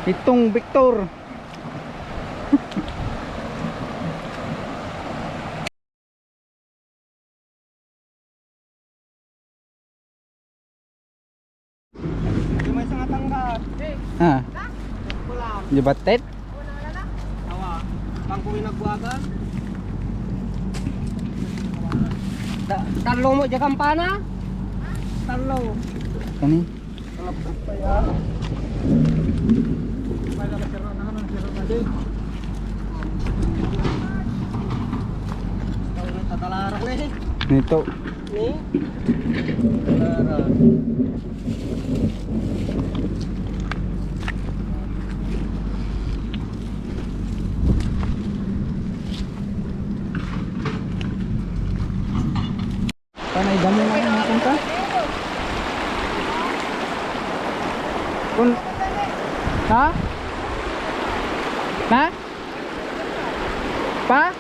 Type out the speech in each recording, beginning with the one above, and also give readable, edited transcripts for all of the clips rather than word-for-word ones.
Itong Victor. Di may isang atangga. Ha? Wala. Di batet? Awa. Pangkuwi nagbuwagan. Talo mo dyan kampana? Talo. Kani? Tatalarang na eh. Nito. Ni? Tatalarang. Panay dami na natin ka? Kun ha? Na? Pa?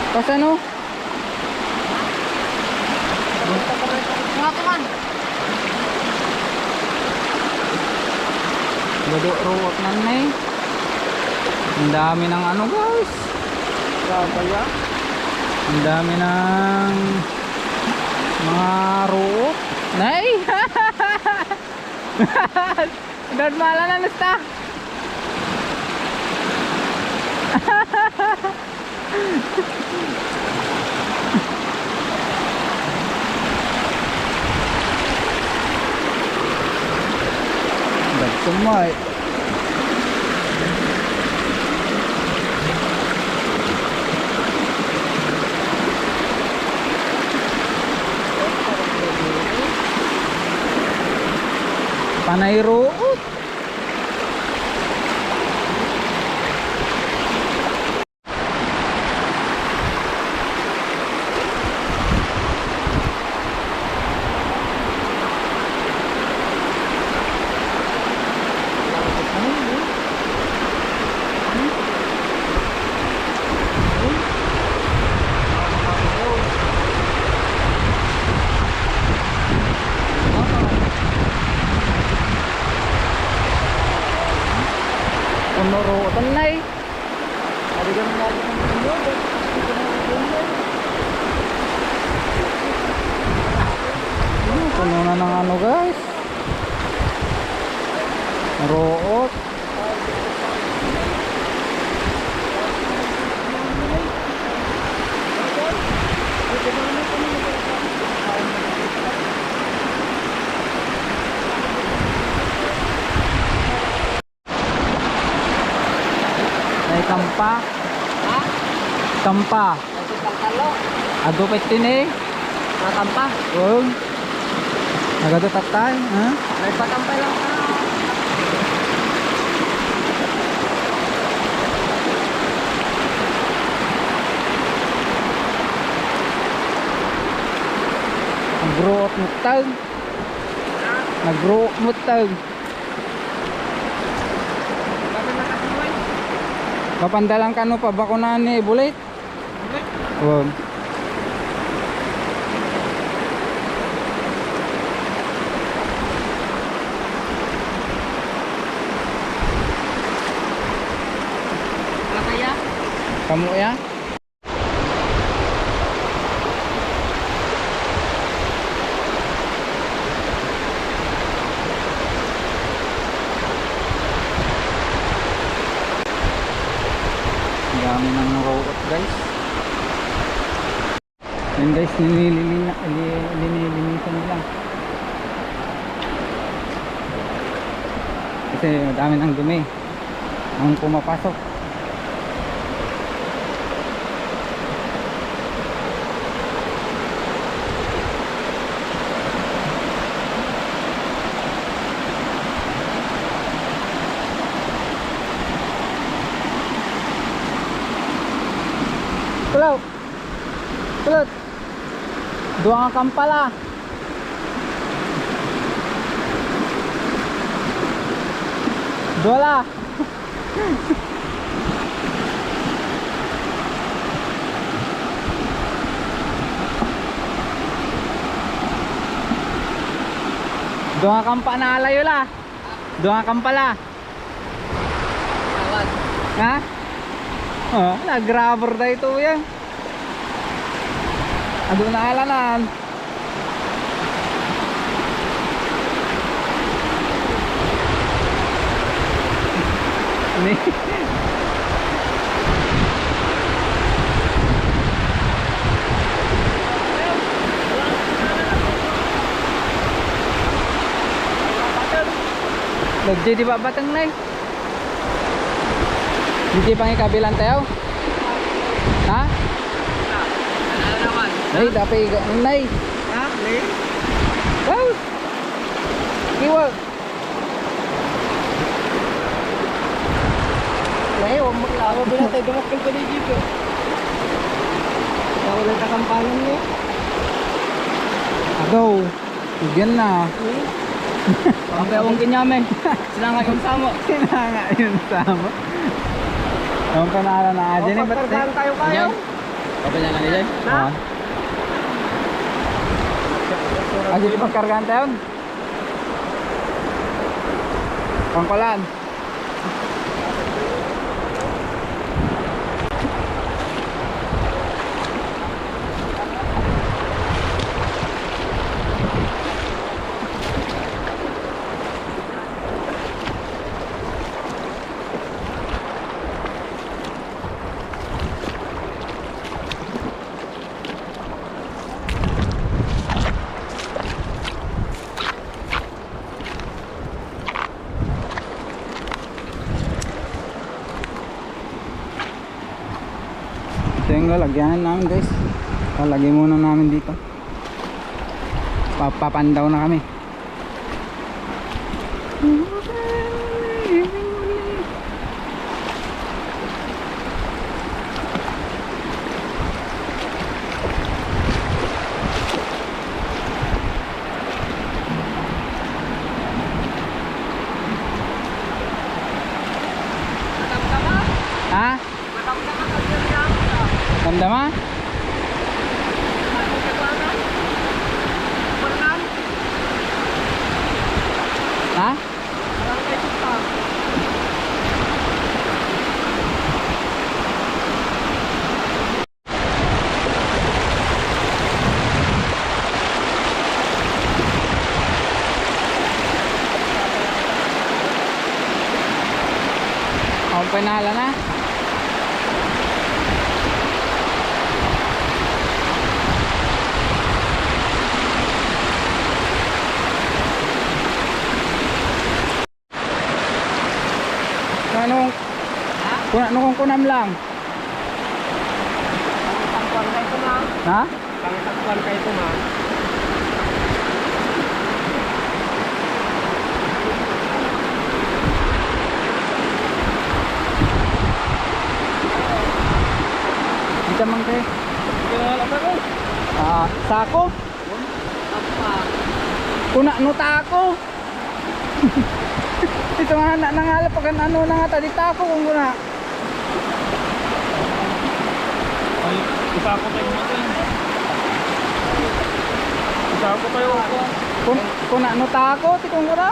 Pas ano? Gado ruot nan may. Ang dami ng ano guys. Kaya? Ang dami ng mga ruot. Nay! Dan malah na nasta. Semua panay ruot. Punurutan na eh. Puno na ng ano guys. Ruot. Ay kampa. Ha? Kampa. Kasi pangkalo. Agupit din eh. Nakampa. Huwag. Nagadutatay. Ha? May patampay lang ka. Nagruot mutag. Nagruot mutag. Papandalang kano pa bakunan ni Bulit? Huwag. Kaya? Kamu ya? Dami nang naruot guys. Yan guys, nililinisan nila. Kasi dami ng dumi ang pumapasok. Kulot. Kulot. Dua nga kampala. Dua lah. Doon kang pa naalayo la. Doon kang pala. Tawad. Ha? Oh, nag-grabber na ito yan. Ado na alanan. Ni. Lagi di ba batang na eh? Hindi pang ikabilang tayo? Ha? Ano naman? Nay, dapat nay. Ha? Ni? Wow! Iwag. Nay, huwag mo klaro. Binatay dumakil ko dito. Wala kakampalan niya. Agaw. Bigyan na. Ang bewang kinyame. Sila nga yung samo. Sina nga yun sama. Ang panala na aja ni ba't Pagkargaan tayo kayo. Kapag niya kanila? Ha? Aja di pagkargaan tayo? Pangkolan. Ito yung lalagyan namin guys. Lalagay muna namin dito. Papandaw na kami. Ha? Damdama? Ha? Ang panala na. Anong kung kunam lang. Pangtagpuan kayo ito ma. Ha? Pangtagpuan kayo ito ma. Kita man kay. Wala pa ko. Sako. Apa? Kuna no tako. Ito nga nangalap pag ano na nga tadi tako kung kuna. Ay, isa ako tayo natin. Isa ako tayo ako. Kuna no tako ti kung kuna.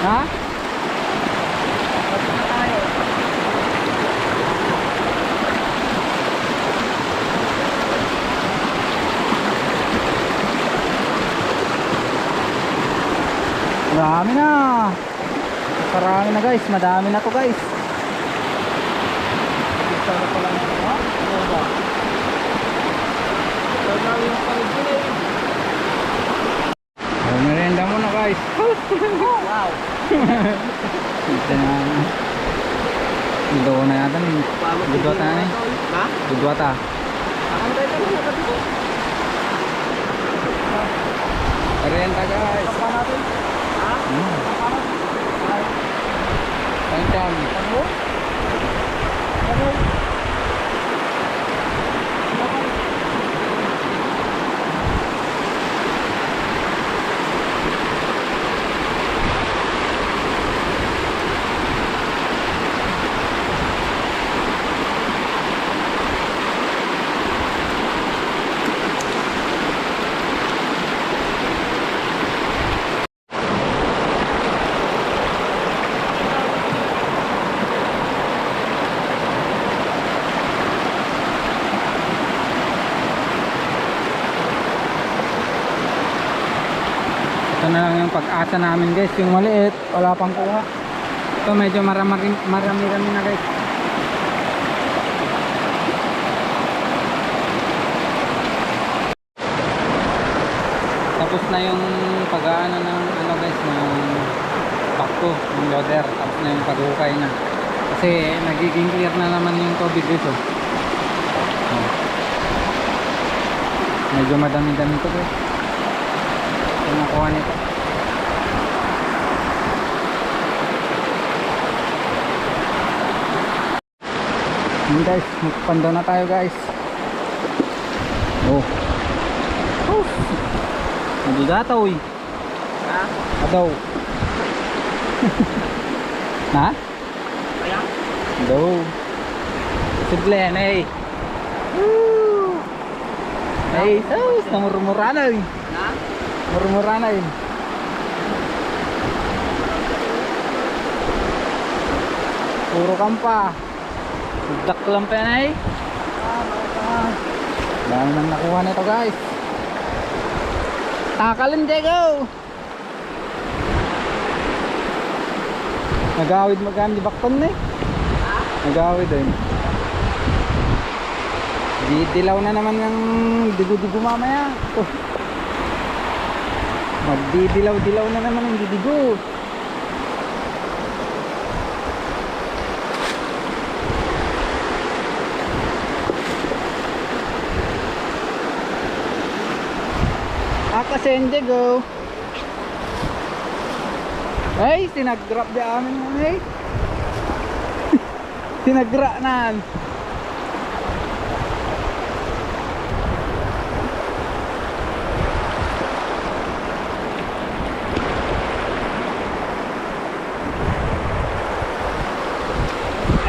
Ha? Marami na. Marami na guys, madami na to guys. Isa na pala ito. Ha? Oo ba? Isa na yung paligid. Merienda muna guys. Wow. Ito na. Doon na yata ni. Dudwata na ni. Ha? Dudwata. Akan tayo ito na dito. Merienda guys. Pa natin. Ha? Pancam. Ano? Ano? yung pag-asa namin guys. Yung maliit, wala pang kuha. Ito medyo marami-rami na guys. Tapos na yung pag-aano ng ano guys, ng bakto, ng loader. Tapos na yung paghukay na. Kasi nagiging clear na naman yung tubig guys. Oh. Oh. Medyo madami-dami ito guys. Ito nakuha nito. Yun guys, magpandaw na tayo guys. Oh. Oh. Hindi gataw eh. Ha? Adaw. Ha? Kaya? Adaw. Simple yan eh. Woo! Ay, sus, namurmura na eh. Na? Murmura na eh. Puro kampa. Sudak lang pa yan eh. Dami nang nakuha nito guys. Takalin, Diego! Nag-awid magkano di bakton eh. Nag-awid din. Didilaw na naman yung digo-digo mamaya. Oh. Magdidilaw-dilaw na naman yung didigo. Kasi hindi go. Ay, sinag-drop di amin mo eh. Sinag-drop na.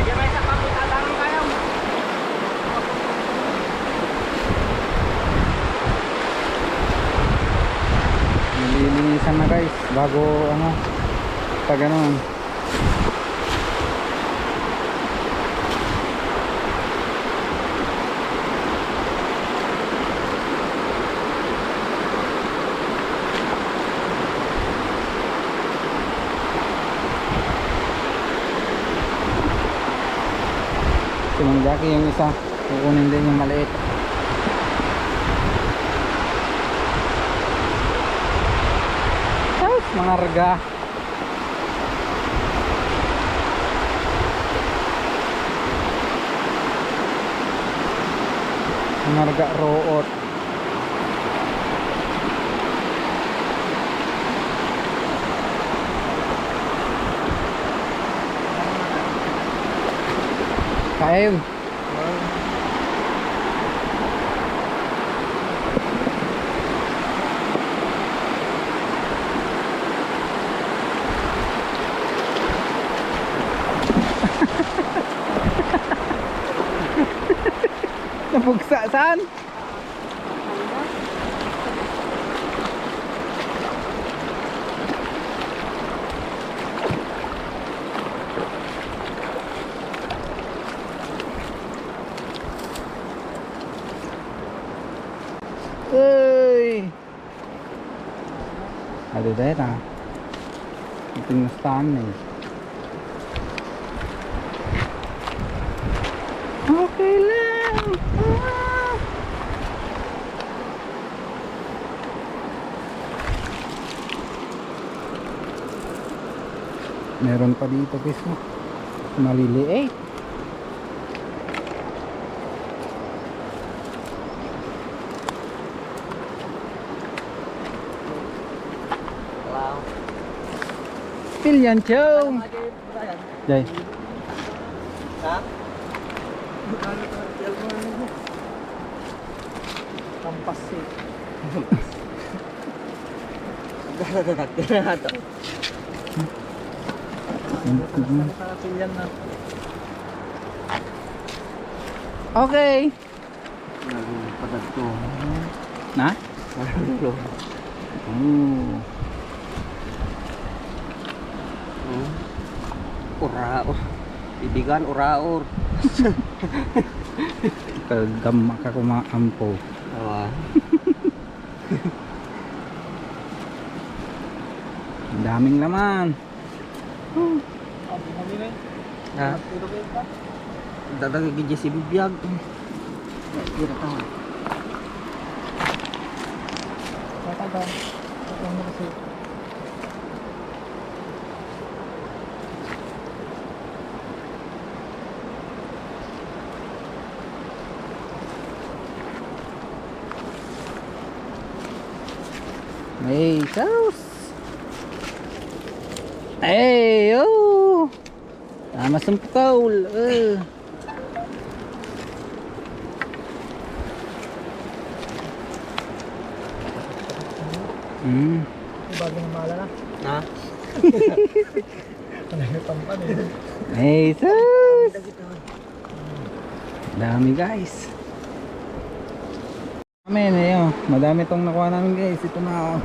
Aja may sa pagtatanong kayo. Nililinisan na guys bago ano pag ganun. Sinang Jackie yung isa, kukunin din yung maliit. Mga rega. Mga rega root. Kaya yun. Napugsa saan? Uy! Ada dahil ha. Ito yung stand eh. Okay lang. Ah. Meron pa dito guys. Maliliit. Wow. Pilyan chow. Jay. Ha? Kampas eh. Nakapilyan na. Okay. Padag to. Na? Padag Uraor. Ibigan uraor. Kagama ka kumaampo. Daming laman. Abi kami na eh. Ha? Puro kayo pa. Dadagay ka dyan si bibiyag. Tira ka. Tataga. Tataga mo kasi. Hey, sauce. Hey, oh. Tama sa kaul. Bago na mahala na. Ha? Ano yung tampan eh. Hey, sauce. Dami guys. Amen, ayun. Madami tong nakuha namin guys. Ito na.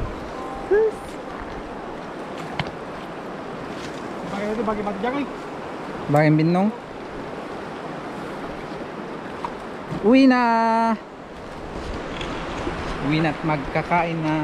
Bakit ito? Bakit matjak eh? Bakit binong? Uwi na. Uwi na at magkakain na.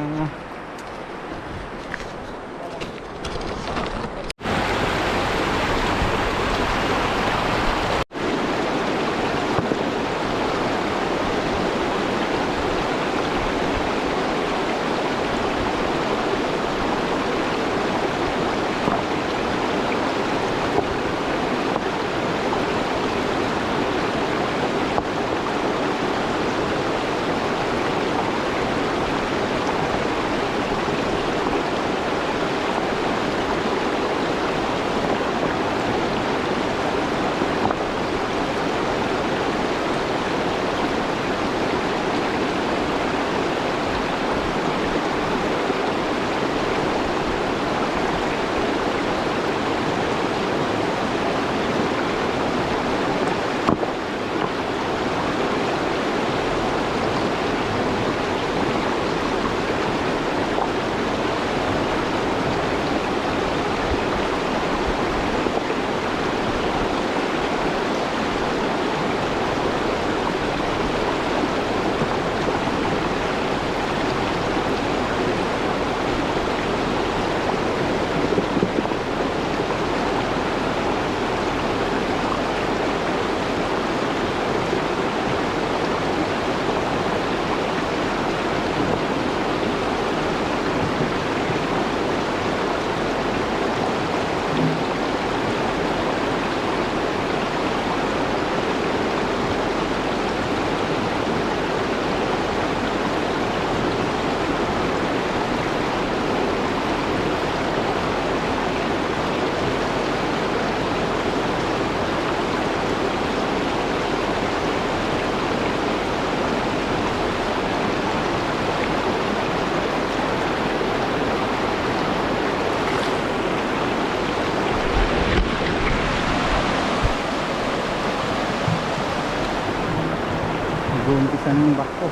Nag-uumpisa ng bako.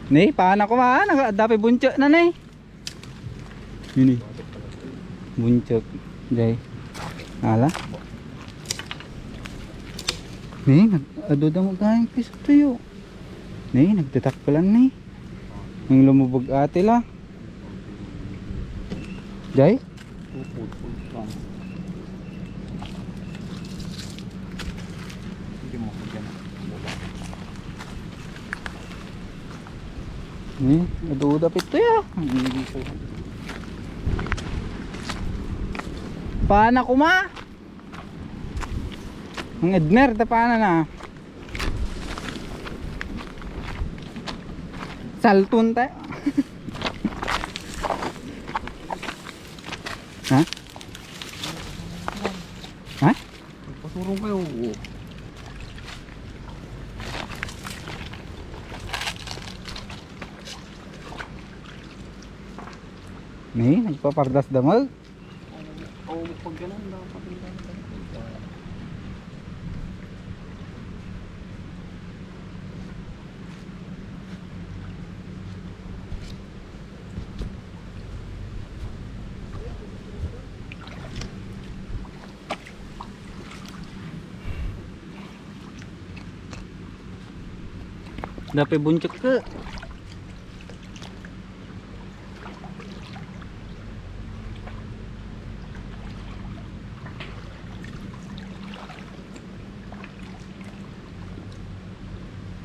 Nih, paano ko mana? Dapat buncok na nih. Ini. Buncok. Jay. Ala. Nih, nag-adoda mo tayong piso tuyo. Nih, nagtatak pa lang nih. Yung lumubog ate lang. Jay? Nih, aduda pito ya. Paana ko ma? Ang Edmer, paana na? Saltun tayo. Ha? Ha? Pasurong kayo. Nih, nagpapardas damag. Oo, pag ganun dapat yung ganun. Dapat buncok ke.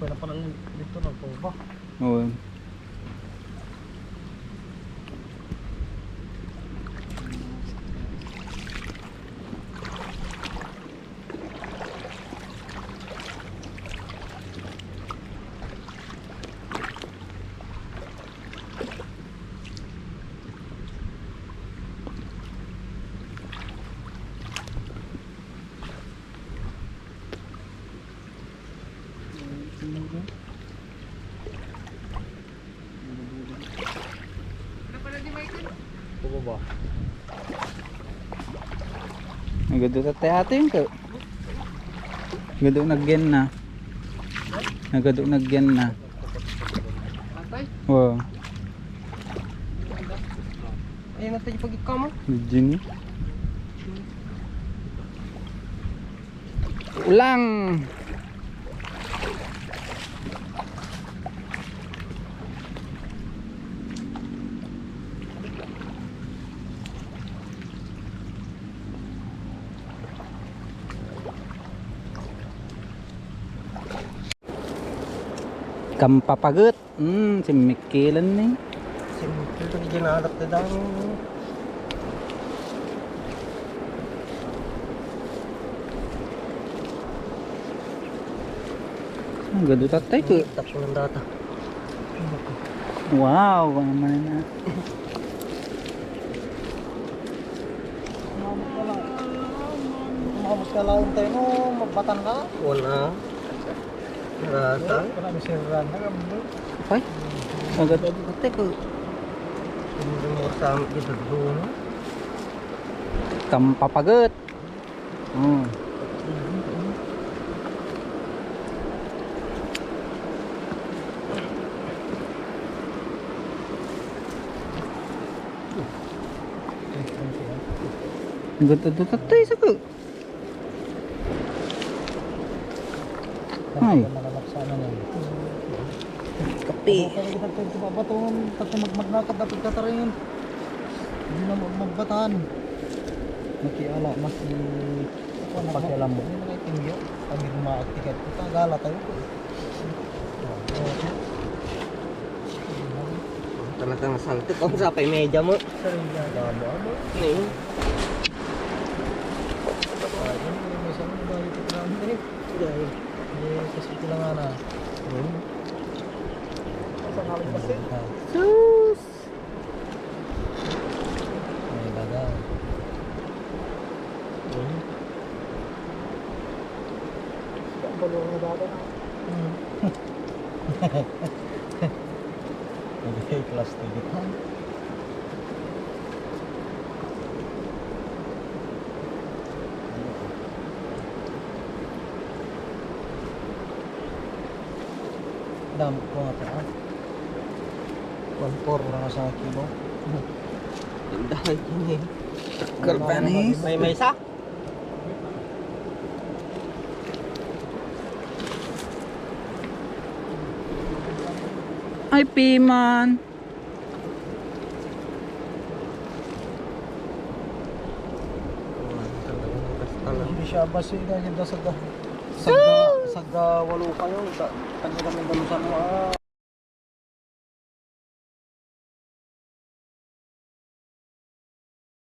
Pwede pa lang dito na po ba? Oh. Po ba? Nagado tatay atin ko. Nagado nagyan na. Nagado nagyan na. Wow. Ay natin yung pagkikama. Gini. Ulang. Kampapagut. Si Mikilan ni. Simple ito ginahanap na daw. Ang gado tatay ko. Tapos ng data. Wow, naman na. Umamos ka lang tayo no, magbatan ka. Wala. Data. Wala may siran na gambo. Ay. Ang gado tatay ko. Hindi mo kasama dito doon. Kampapagut. Oh. Ang gado tatay sa ko. Ay. Sana na. Kapi. Kaya kita ito babaton, tapos magmagnakad dapat katarin. Hindi na magbatan. Nakiala mas di pakialam mo. Hindi na tingyo. Kami rumaak tiket. Kita gala tayo. Talagang saltik ako sa pay media mo. Sering gala mo. Ning. May sana ba ito namin din? Dai. Kasi kailangan na. Sa namin kasi. Sus. May baga. Ang balong na baga na. Okay, class 2 dito. Dami ko nga ito. 1.4 orang sa kilo. Dai kini. Kalpanis. May isa. Ay, piman. Hindi siya basi na yun sa saga walu kayo. Kanya kami dalusan mo.